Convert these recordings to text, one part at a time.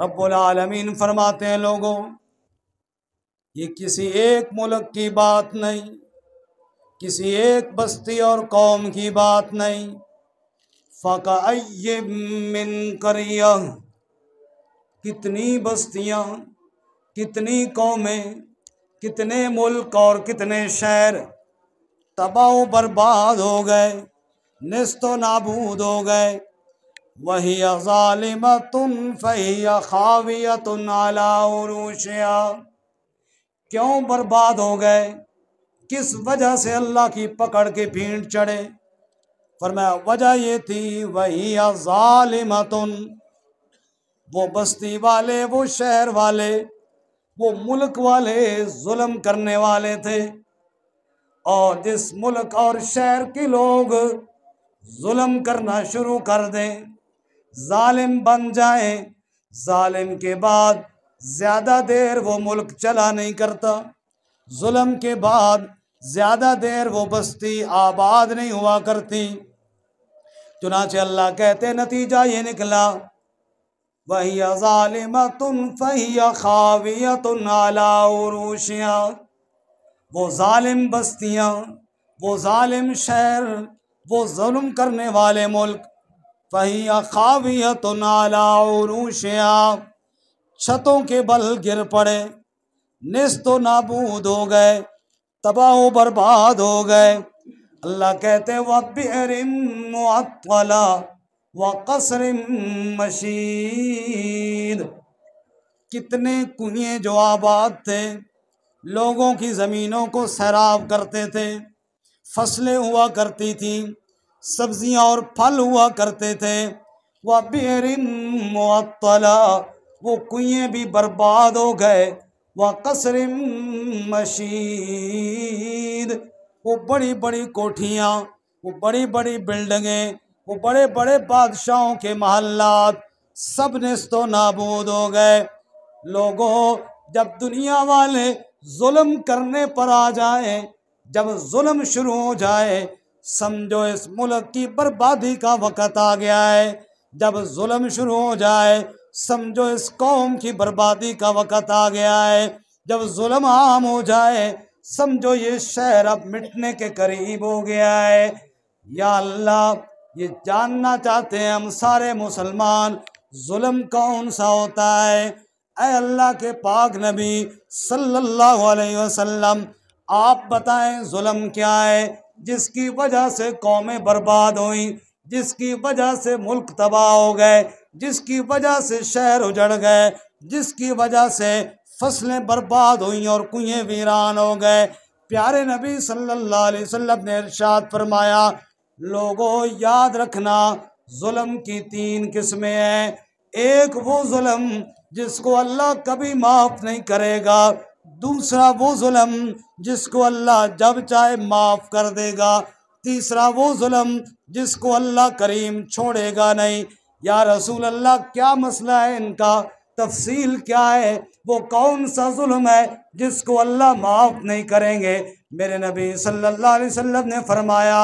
रब्बुल आलमीन फरमाते हैं, लोगों, ये किसी एक मुल्क की बात नहीं, किसी एक बस्ती और कौम की बात नहीं। फ़कअय्यिम मिन क़रिया, कितनी बस्तियाँ, कितनी कौमें, कितने मुल्क और कितने शहर तबाह बर्बाद हो गए, निस्तो नाबूद हो गए। वही ज़ालिमतुन फ़हिय खावियतुन अला उरूशिहा, क्यों बर्बाद हो गए, किस वजह से अल्लाह की पकड़ के भीड़ चढ़े। फरमाया वजह ये थी, वही ज़ालिमतुन, वो बस्ती वाले, वो शहर वाले, वो मुल्क वाले जुल्म करने वाले थे। और जिस मुल्क और शहर के लोग जुल्म करना शुरू कर दें, जालिम बन जाएं, जालिम के बाद ज़्यादा देर वो मुल्क चला नहीं करता, जुल्म के बाद ज़्यादा देर वो बस्ती आबाद नहीं हुआ करती। चुनाचे अल्लाह कहते नतीजा ये निकला, वही ज़ालिमतुन फ़हिय खावियतुन अला उरूशिहा, वो जालिम बस्तियाँ, वो जालिम शहर, वो जुल्म करने वाले मुल्क, फ़हिय खावियतुन अला उरूशिहा, छतों के बल गिर पड़े, निस्तो नाबूद हो गए, तबाह बर्बाद हो गए। अल्लाह कहते व बिअरिम मुअत्तला व क़स्रिम मशीद, कितने कुएं जो आबाद थे, लोगों की ज़मीनों को सैराब करते थे, फसलें हुआ करती थी, सब्जियां और फल हुआ करते थे। व बिअरिम मुअत्तला, वो कुएं भी बर्बाद हो गए। व क़स्रिम मशीद, वो बड़ी बड़ी कोठियाँ, वो बड़ी बड़ी बिल्डिंगें, वो बड़े बड़े बादशाहों के महल्लात सब नेस्तो नाबूद हो गए। लोगों, जब दुनिया वाले जुल्म करने पर आ जाए, जब जुल्म शुरू हो जाए, समझो इस मुल्क की बर्बादी का वक़्त आ गया है। जब जुल्म शुरू हो जाए, समझो इस कौम की बर्बादी का वक़्त आ गया है। जब जुल्म आम हो जाए, समझो ये शहर अब मिटने के करीब हो गया है। या अल्लाह, ये जानना चाहते हैं हम सारे मुसलमान, जुल्म कौन सा होता है। ऐ अल्लाह के पाक नबी सल्लल्लाहु अलैहि वसल्लम, आप बताएं जुल्म क्या है जिसकी वजह से कौमें बर्बाद हुई, जिसकी वजह से मुल्क तबाह हो गए, जिसकी वजह से शहर उजड़ गए, जिसकी वजह से फसलें बर्बाद हुई और कुएं वीरान हो गए। प्यारे नबी सल्लल्लाहु अलैहि वसल्लम ने इरशाद फरमाया, लोगों याद रखना, जुल्म की तीन किस्में हैं। एक वो जुल्म जिसको अल्लाह कभी माफ़ नहीं करेगा, दूसरा वो जुल्म जिसको अल्लाह जब चाहे माफ़ कर देगा, तीसरा वो जुल्म जिसको अल्लाह करीम छोड़ेगा नहीं। या रसूल अल्लाह, क्या मसला है इनका, तफसील क्या है, वो कौन सा जुल्म है जिसको अल्लाह माफ़ नहीं करेंगे। मेरे नबी सल्लल्लाहु अलैहि वसल्लम ने फरमाया,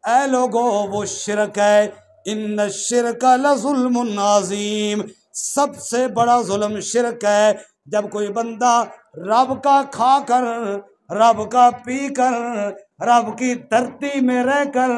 ऐ लोगो, वो शिरक है। इन्न शिरक लज़ुल्मुन अज़ीम, सबसे बड़ा जुल्म शिरक है। जब कोई बंदा रब का खाकर, रब का पीकर, रब की धरती में रहकर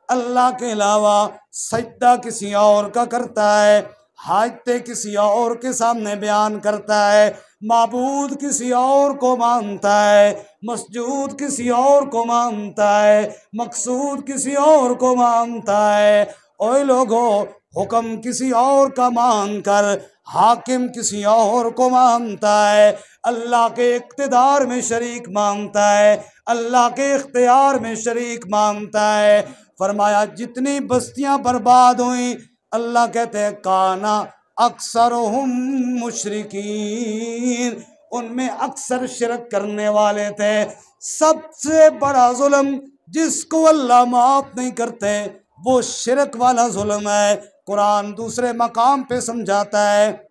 अल्लाह के अलावा सजदा किसी और का करता है, हाजते किसी और के सामने बयान करता है, माबूद किसी और को मानता है, मसजूद किसी और को मानता है, मकसूद किसी और को मानता है। ओए लोगों, हुक्म किसी और का मानकर हाकिम किसी और को मानता है, अल्लाह के इक़्तिदार में शरीक मानता है, अल्लाह के इख्तियार में शरीक मानता है। फरमाया जितनी बस्तियां बर्बाद हुई, अल्लाह कहते हैं काना अक्सरुहुम मुशरिकीन, उनमें अक्सर शिरक करने वाले थे। सबसे बड़ा जुल्म जिसको अल्लाह माफ नहीं करते वो शिरक वाला जुल्म है। कुरान दूसरे मकाम पे समझाता है,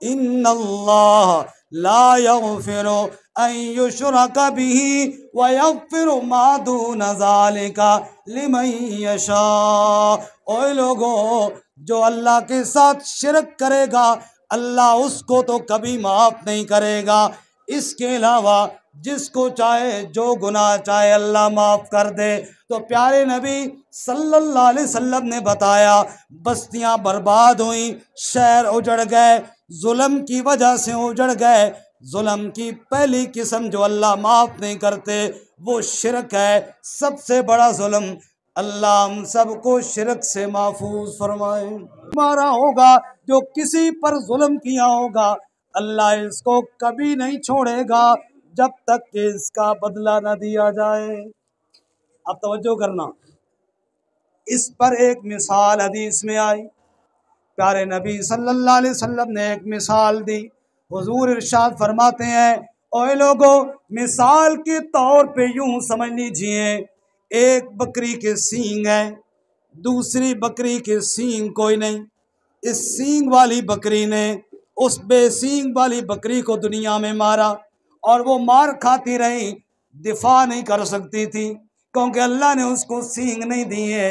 इन्नल्लाह ला यग़फ़िरु अन युश्रका बिही व यग़फ़िरु मा दूना ज़ालिका लिमन यशा। ओए लोगों, जो अल्लाह के साथ शिरक करेगा, अल्लाह उसको तो कभी माफ़ नहीं करेगा। इसके अलावा जिसको चाहे जो गुनाह चाहे अल्लाह माफ़ कर दे। तो प्यारे नबी सल्लल्लाहु अलैहि वसल्लम ने बताया, बस्तियां बर्बाद हुई, शहर उजड़ गए, जुल्म की वजह से उजड़ गए। जुल्म की पहली किस्म जो अल्लाह माफ़ नहीं करते वो शिरक है, सबसे बड़ा जुल्म। अल्लाह हम सबको शिरक से महफूज फरमाए। मारा होगा जो किसी पर जुल्म किया होगा, अल्लाह इसको कभी नहीं छोड़ेगा जब तक कि इसका बदला न दिया जाए। अब तवज्जो करना, इस पर एक मिसाल हदीस में आई। प्यारे नबी सल्लल्लाहु अलैहि वसल्लम ने एक मिसाल दी। हुजूर इरशाद फरमाते हैं, ओए लोगो, मिसाल के तौर पे यूं समझ लीजिए, एक बकरी के सींग है, दूसरी बकरी के सींग कोई नहीं। इस सींग वाली बकरी ने उस बेसींग वाली बकरी को दुनिया में मारा और वो मार खाती रही, दिफा नहीं कर सकती थी क्योंकि अल्लाह ने उसको सींग नहीं दिए।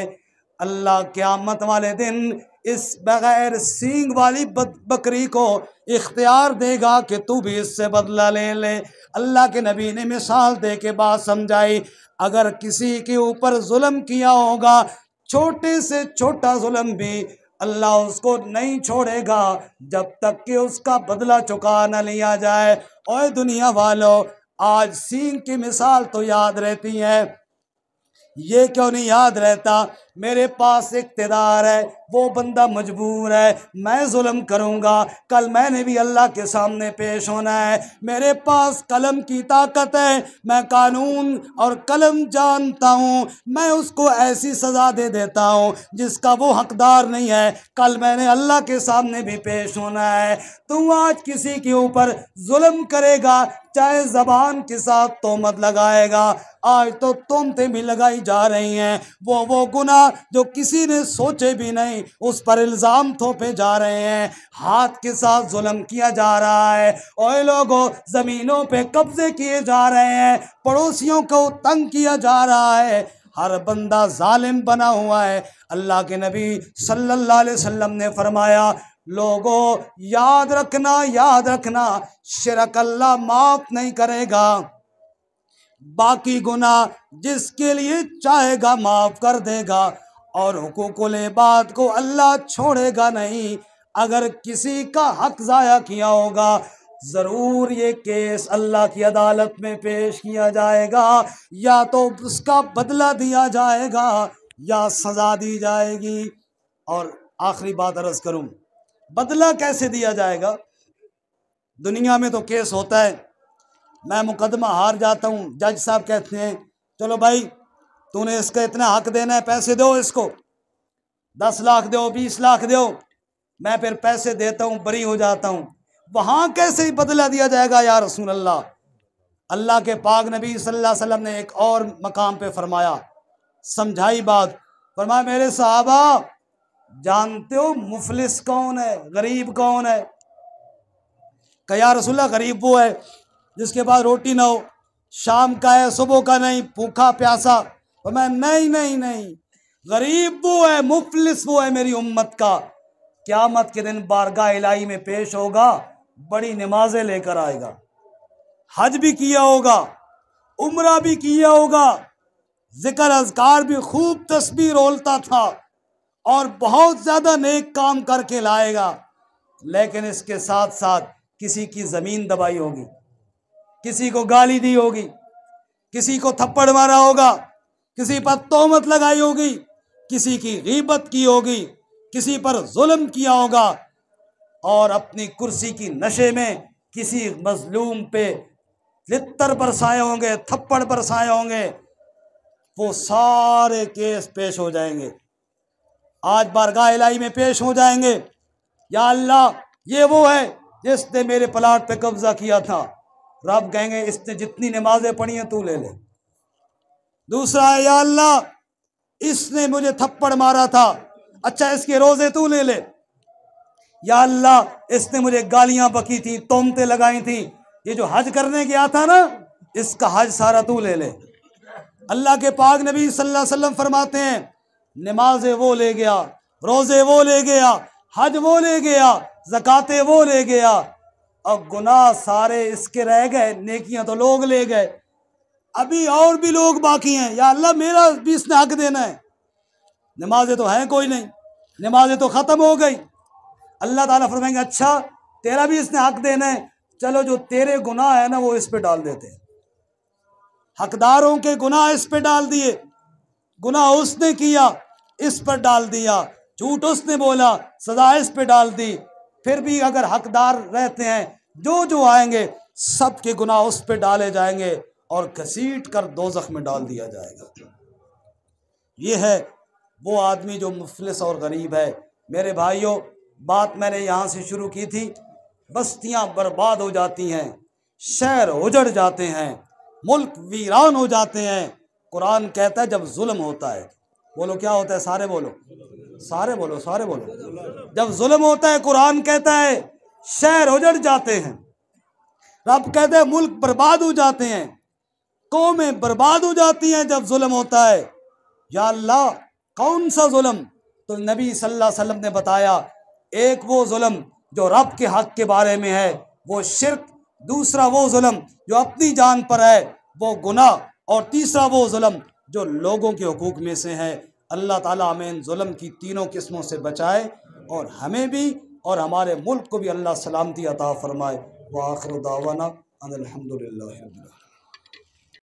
अल्लाह क़यामत वाले दिन इस बगैर सींग वाली बकरी को इख्तियार देगा कि तू भी इससे बदला ले ले। अल्लाह के नबी ने मिसाल दे के बात समझाई, अगर किसी के ऊपर जुल्म किया होगा, छोटे से छोटा जुल्म भी, अल्लाह उसको नहीं छोड़ेगा जब तक कि उसका बदला चुका न लिया जाए। और दुनिया वालों, आज सींग की मिसाल तो याद रहती है, ये क्यों नहीं याद रहता? मेरे पास इख्तियार है, वो बंदा मजबूर है, मैं जुल्म करूँगा, कल मैंने भी अल्लाह के सामने पेश होना है। मेरे पास कलम की ताकत है, मैं कानून और कलम जानता हूँ, मैं उसको ऐसी सज़ा दे देता हूँ जिसका वो हकदार नहीं है, कल मैंने अल्लाह के सामने भी पेश होना है। तू आज किसी के ऊपर जुल्म करेगा, चाहे ज़बान के साथ तोहमत लगाएगा, आज तो तोहमतें भी लगाई जा रही हैं, वो गुनाह जो किसी ने सोचे भी नहीं उस पर इल्ज़ाम थोपे जा रहे हैं, हाथ के साथ जुल्म किया जा रहा है। और लोगों, ज़मीनों पे कब्जे किए जा रहे हैं, पड़ोसियों को तंग किया जा रहा है, हर बंदा जालिम बना हुआ है। अल्लाह के नबी सल्लल्लाहु अलैहि वसल्लम ने फरमाया, लोगों याद रखना, शिरक अल्लाह माफ़ नहीं करेगा, बाकी गुनाह जिसके लिए चाहेगा माफ़ कर देगा, और हुकूकुल इबाद को अल्लाह छोड़ेगा नहीं। अगर किसी का हक ज़ाया किया होगा, ज़रूर ये केस अल्लाह की अदालत में पेश किया जाएगा, या तो उसका बदला दिया जाएगा या सज़ा दी जाएगी। और आखिरी बात अर्ज़ करूँ, बदला कैसे दिया जाएगा? दुनिया में तो केस होता है, मैं मुकदमा हार जाता हूँ, जज साहब कहते हैं चलो भाई तूने इसका इतना हक देना है, पैसे दो, इसको 10 लाख दो, 20 लाख दो, मैं फिर पैसे देता हूँ, बरी हो जाता हूँ। वहाँ कैसे ही बदला दिया जाएगा या रसूल अल्लाह? अल्लाह के पाक नबी सल्लल्लाहु अलैहि वसल्लम ने एक और मकाम पे फरमाया, समझाई बात, फरमाया मेरे सहाबा, जानते हो मुफलिस कौन है, गरीब कौन है? कहा या रसूलल्लाह, गरीब वो है जिसके पास रोटी ना हो, शाम का है सुबह का नहीं, भूखा प्यासा। तो मैं नहीं, गरीब वो है, मुफलिस वो है मेरी उम्मत का, क़यामत के दिन बारगाह इलाही में पेश होगा, बड़ी नमाजें लेकर आएगा, हज भी किया होगा, उम्रा भी किया होगा, जिक्र अज़कार भी खूब तस्बीह रोलता था और बहुत ज़्यादा नेक काम करके लाएगा, लेकिन इसके साथ साथ किसी की ज़मीन दबाई होगी, किसी को गाली दी होगी, किसी को थप्पड़ मारा होगा, किसी पर तोहमत लगाई होगी, किसी की गीबत की होगी, किसी पर जुल्म किया होगा, और अपनी कुर्सी की नशे में किसी मजलूम पे लित्तर बरसाए होंगे, थप्पड़ बरसाए होंगे, वो सारे केस पेश हो जाएंगे, आज बारगाह इलाही में पेश हो जाएंगे। या अल्लाह, ये वो है जिसने मेरे प्लाट पे कब्जा किया था। रब कहेंगे इसने जितनी नमाजें पढ़ी हैं तू ले ले। दूसरा है, या अल्लाह, इसने मुझे थप्पड़ मारा था, अच्छा इसके रोजे तू ले ले। या अल्लाह, इसने मुझे गालियां बकी थी, तोहमतें लगाई थी, ये जो हज करने गया था ना, इसका हज सारा तू ले ले। अल्लाह के पाक नबी सल्लल्लाहु अलैहि वसल्लम फरमाते हैं, नमाजें वो ले गया, रोजे वो ले गया, हज वो ले गया, ज़कातें वो ले गया और गुनाह सारे इसके रह गए, नेकियां तो लोग ले गए। अभी और भी लोग बाकी हैं, या अल्लाह मेरा भी इसने हक देना है। नमाजें तो हैं कोई नहीं, नमाजें तो ख़त्म हो गई। अल्लाह ताला फरमाएंगे अच्छा तेरा भी इसने हक देना है, चलो जो तेरे गुनाह है ना वो इस पे डाल देते हैं। हकदारों के गुनाह इस पे डाल दिए, गुनाह उसने किया इस पर डाल दिया, झूठ उसने बोला सजा इस पे डाल दी। फिर भी अगर हकदार रहते हैं, जो जो आएंगे सब के गुनाह उस पे डाले जाएंगे और घसीट कर दोज़ख में डाल दिया जाएगा। ये है वो आदमी जो मुफलिस और गरीब है। मेरे भाइयों, बात मैंने यहाँ से शुरू की थी। बस्तियाँ बर्बाद हो जाती हैं, शहर उजड़ जाते हैं, मुल्क वीरान हो जाते हैं। कुरान कहता है जब जुल्म होता है, बोलो क्या होता है, सारे बोलो, सारे बोलो, सारे बोलो। जब जुल्म होता है कुरान कहता है शहर उजड़ जाते हैं, रब कहते हैं मुल्क बर्बाद हो जाते हैं, कौमें बर्बाद हो जाती हैं जब जुल्म होता है। या अल्लाह कौन सा जुल्म? तो नबी सल्लल्लाहु अलैहि वसल्लम ने बताया, एक वो जुल्म जो रब के हक के बारे में है वो शिर्क, दूसरा वो जुल्म जो अपनी जान पर है वो गुनाह, और तीसरा वो जुल्म जो लोगों के हुकूक में से है। अल्लाह ताला हमें इन जुल्म की तीनों किस्मों से बचाए और हमें भी और हमारे मुल्क को भी अल्लाह सलामती अता फरमाए। व आखिर दावाना अनिल हम्दुलिल्लाहि रब्बिल आलमीन।